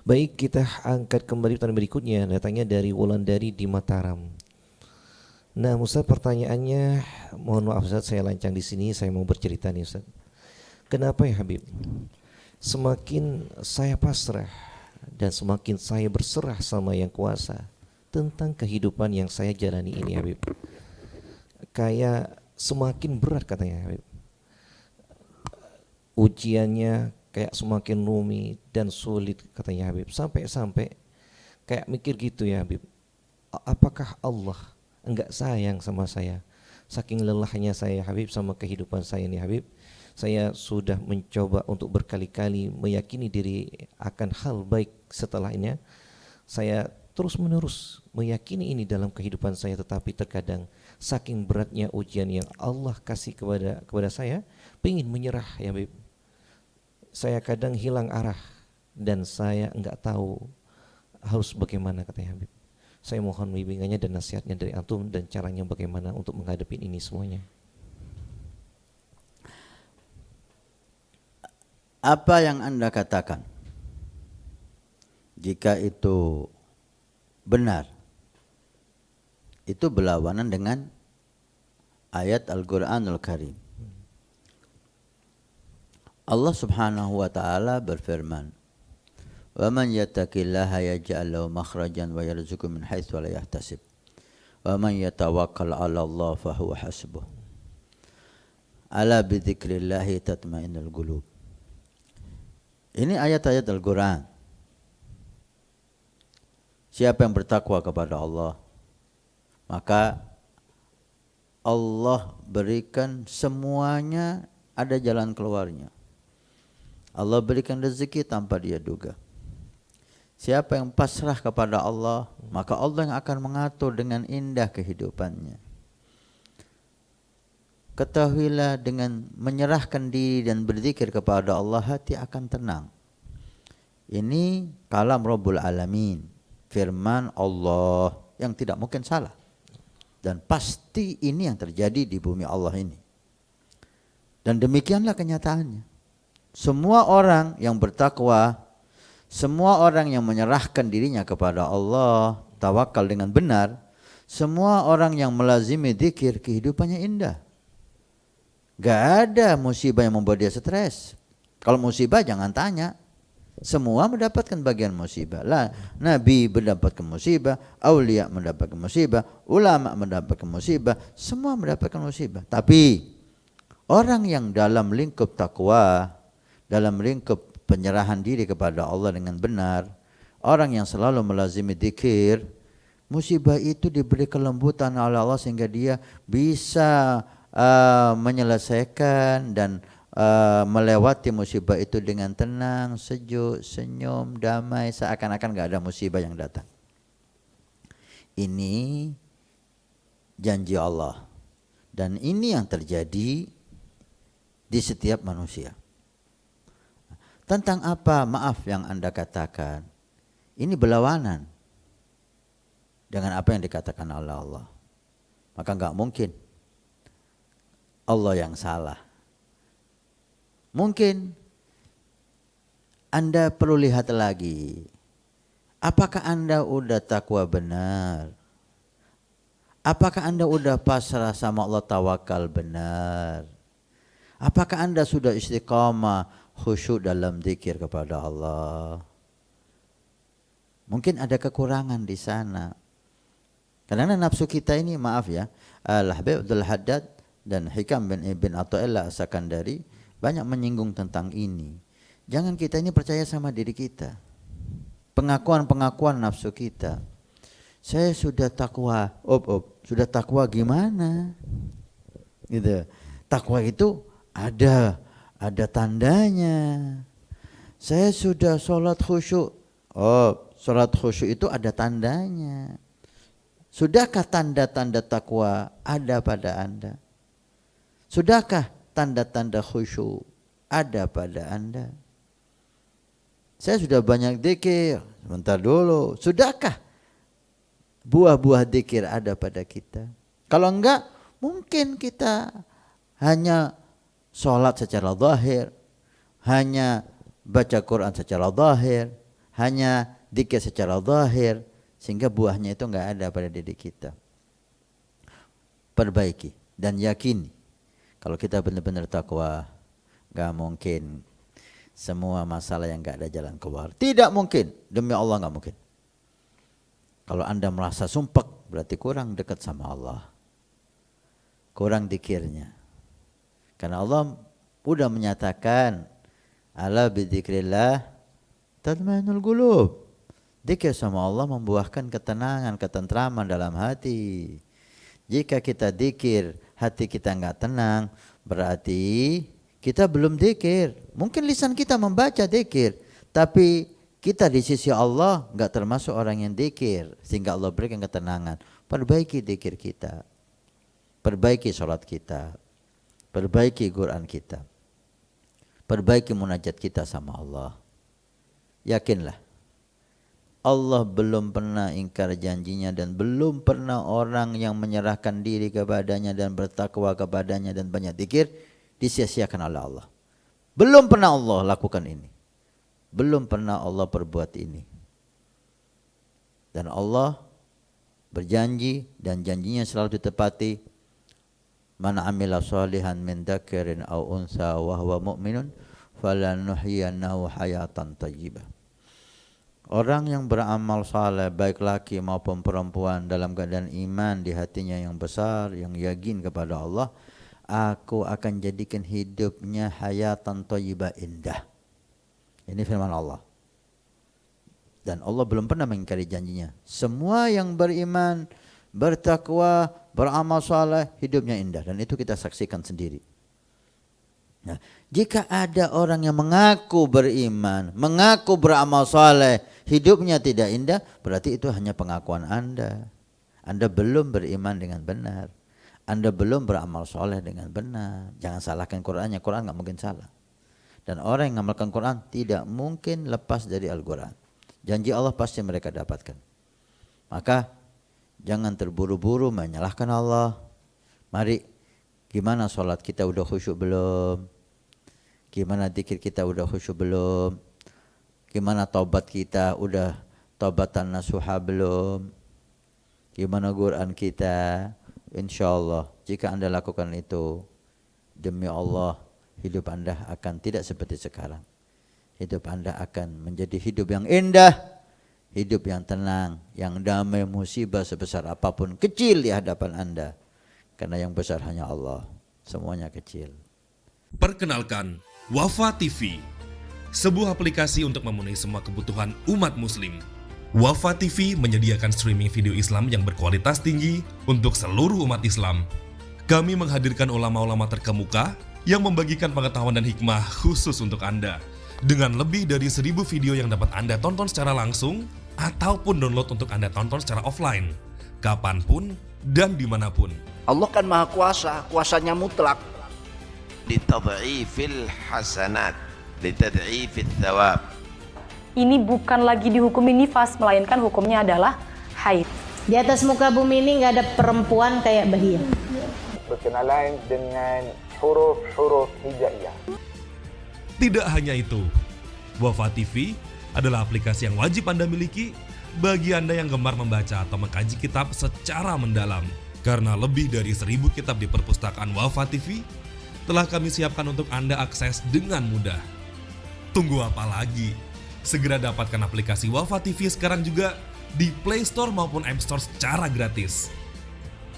Baik, kita angkat kembali pertanyaan berikutnya, datangnya dari Wulandari di Mataram. Nah, Ustaz, pertanyaannya, mohon maaf Ustaz, saya lancang di sini, saya mau bercerita nih Ustaz. Kenapa ya Habib? Semakin saya pasrah dan semakin saya berserah sama yang kuasa tentang kehidupan yang saya jalani ini Habib, kayak semakin berat katanya Habib. Ujiannya kayak semakin rumit dan sulit katanya Habib. Sampai-sampai kayak mikir gitu ya Habib, apakah Allah enggak sayang sama saya? Saking lelahnya saya Habib sama kehidupan saya ini Habib, saya sudah mencoba untuk berkali-kali meyakini diri akan hal baik setelahnya. Saya terus menerus meyakini ini dalam kehidupan saya, tetapi terkadang saking beratnya ujian yang Allah kasih kepada saya, pengen menyerah ya Habib. Saya kadang hilang arah dan saya enggak tahu harus bagaimana katanya Habib. Saya mohon bimbingannya dan nasihatnya dari antum dan caranya bagaimana untuk menghadapi ini semuanya. Apa yang Anda katakan, jika itu benar, itu berlawanan dengan ayat Al-Quranul Karim. Allah Subhanahu wa taala berfirman, "Wa man yattaqillaha yaj'al lahu makhrajan wa yarzuqhu min haitsu la yahtasib. Wa man yatawakkal 'ala Allah fa huwa hasbuh. Ala bi dzikrillahi tatma'innul qulub." Ini ayat-ayat Al-Quran. Siapa yang bertakwa kepada Allah, maka Allah berikan semuanya ada jalan keluarnya. Allah berikan rezeki tanpa dia duga. Siapa yang pasrah kepada Allah, maka Allah yang akan mengatur dengan indah kehidupannya. Ketahuilah, dengan menyerahkan diri dan berzikir kepada Allah, hati akan tenang. Ini kalam Rabbul Alamin, firman Allah yang tidak mungkin salah. Dan pasti ini yang terjadi di bumi Allah ini. Dan demikianlah kenyataannya. Semua orang yang bertakwa, semua orang yang menyerahkan dirinya kepada Allah, tawakal dengan benar, semua orang yang melazimi zikir, kehidupannya indah. Gak ada musibah yang membuat dia stres. Kalau musibah jangan tanya. Semua mendapatkan bagian musibah. Lah, Nabi mendapatkan musibah, aulia mendapatkan musibah, ulama mendapatkan musibah, semua mendapatkan musibah. Tapi orang yang dalam lingkup takwa, dalam lingkup penyerahan diri kepada Allah dengan benar, orang yang selalu melazimi zikir, musibah itu diberi kelembutan oleh Allah sehingga dia bisa menyelesaikan dan melewati musibah itu dengan tenang, sejuk, senyum, damai, seakan-akan gak ada musibah yang datang. Ini janji Allah, dan ini yang terjadi di setiap manusia. Tentang apa, maaf, yang Anda katakan, ini berlawanan dengan apa yang dikatakan oleh Allah. Maka enggak mungkin Allah yang salah. Mungkin Anda perlu lihat lagi, apakah Anda udah takwa benar? Apakah Anda udah pasrah sama Allah, tawakal benar? Apakah Anda sudah istiqamah, khusyuk dalam zikir kepada Allah? Mungkin ada kekurangan di sana. Karena nafsu kita ini, maaf ya, Al-Habib Abdul Haddad dan Hikam bin Ibn Athaillah As-Sakandari banyak menyinggung tentang ini. Jangan kita ini percaya sama diri kita. Pengakuan-pengakuan nafsu kita. Saya sudah takwa, sudah takwa gimana? Gitu. Takwa itu ada tandanya. Saya sudah sholat khusyuk. Sholat khusyuk itu ada tandanya. Sudahkah tanda-tanda takwa ada pada Anda? Sudahkah tanda-tanda khusyuk ada pada Anda? Saya sudah banyak zikir. Sebentar dulu. Sudahkah buah-buah zikir ada pada kita? Kalau enggak, mungkin kita hanya sholat secara zahir, hanya baca Quran secara zahir, hanya zikir secara zahir sehingga buahnya itu enggak ada pada diri kita. Perbaiki dan yakini kalau kita benar-benar takwa, enggak mungkin semua masalah yang enggak ada jalan keluar. Tidak mungkin, demi Allah enggak mungkin. Kalau Anda merasa sumpek, berarti kurang dekat sama Allah. Kurang zikirnya. Karena Allah sudah menyatakan, ala bidzikrillah tatma'innul qulub. Zikir sama Allah membuahkan ketenangan, ketentraman dalam hati. Jika kita zikir, hati kita enggak tenang, berarti kita belum zikir. Mungkin lisan kita membaca zikir, tapi kita di sisi Allah enggak termasuk orang yang zikir, sehingga Allah berikan ketenangan. Perbaiki zikir kita, perbaiki sholat kita, perbaiki Quran kita, perbaiki munajat kita sama Allah. Yakinlah, Allah belum pernah ingkar janjinya dan belum pernah orang yang menyerahkan diri kepadanya dan bertakwa kepadanya dan banyak zikir disia-siakan oleh Allah. Belum pernah Allah lakukan ini. Belum pernah Allah perbuat ini. Dan Allah berjanji dan janjinya selalu ditepati. Man amila salihan min dzakarin aw unsa wa huwa mu'minun falanuhyiyannahu hayatan thayyibah. Orang yang beramal saleh baik laki maupun perempuan dalam keadaan iman di hatinya yang besar, yang yakin kepada Allah, aku akan jadikan hidupnya hayatan thayyibah, indah. Ini firman Allah. Dan Allah belum pernah mengingkari janjinya. Semua yang beriman, bertakwa, beramal saleh, hidupnya indah, dan itu kita saksikan sendiri. Nah, jika ada orang yang mengaku beriman, mengaku beramal saleh, hidupnya tidak indah, berarti itu hanya pengakuan Anda. Anda belum beriman dengan benar. Anda belum beramal saleh dengan benar. Jangan salahkan Qur'annya, Qur'an enggak mungkin salah. Dan orang yang mengamalkan Qur'an tidak mungkin lepas dari Al-Qur'an. Janji Allah pasti mereka dapatkan. Maka jangan terburu-buru menyalahkan Allah. Mari, gimana sholat kita udah khusyuk belum? Gimana zikir kita udah khusyuk belum? Gimana taubat kita udah taubatan nasuha belum? Gimana Quran kita? Insyaallah jika Anda lakukan itu, demi Allah hidup Anda akan tidak seperti sekarang. Hidup Anda akan menjadi hidup yang indah, hidup yang tenang, yang damai. Musibah sebesar apapun kecil di hadapan Anda, karena yang besar hanya Allah, semuanya kecil. Perkenalkan, Wafa TV, sebuah aplikasi untuk memenuhi semua kebutuhan umat muslim. Wafa TV menyediakan streaming video Islam yang berkualitas tinggi untuk seluruh umat Islam. Kami menghadirkan ulama-ulama terkemuka yang membagikan pengetahuan dan hikmah khusus untuk Anda. Dengan lebih dari 1000 video yang dapat Anda tonton secara langsung ataupun download untuk Anda tonton secara offline, kapanpun dan dimanapun. Allah kan maha kuasa, kuasanya mutlak. litad'ifil hasanat, litad'ifil thawab. Ini bukan lagi dihukumi nifas, melainkan hukumnya adalah haid. Di atas muka bumi ini nggak ada perempuan kayak Bahia. Berkenalan dengan huruf-huruf hijaiyah. Tidak hanya itu, Wafa TV adalah aplikasi yang wajib Anda miliki bagi Anda yang gemar membaca atau mengkaji kitab secara mendalam. Karena lebih dari 1000 kitab di perpustakaan Wafa TV telah kami siapkan untuk Anda akses dengan mudah. Tunggu apa lagi? Segera dapatkan aplikasi Wafa TV sekarang juga di Play Store maupun App Store secara gratis.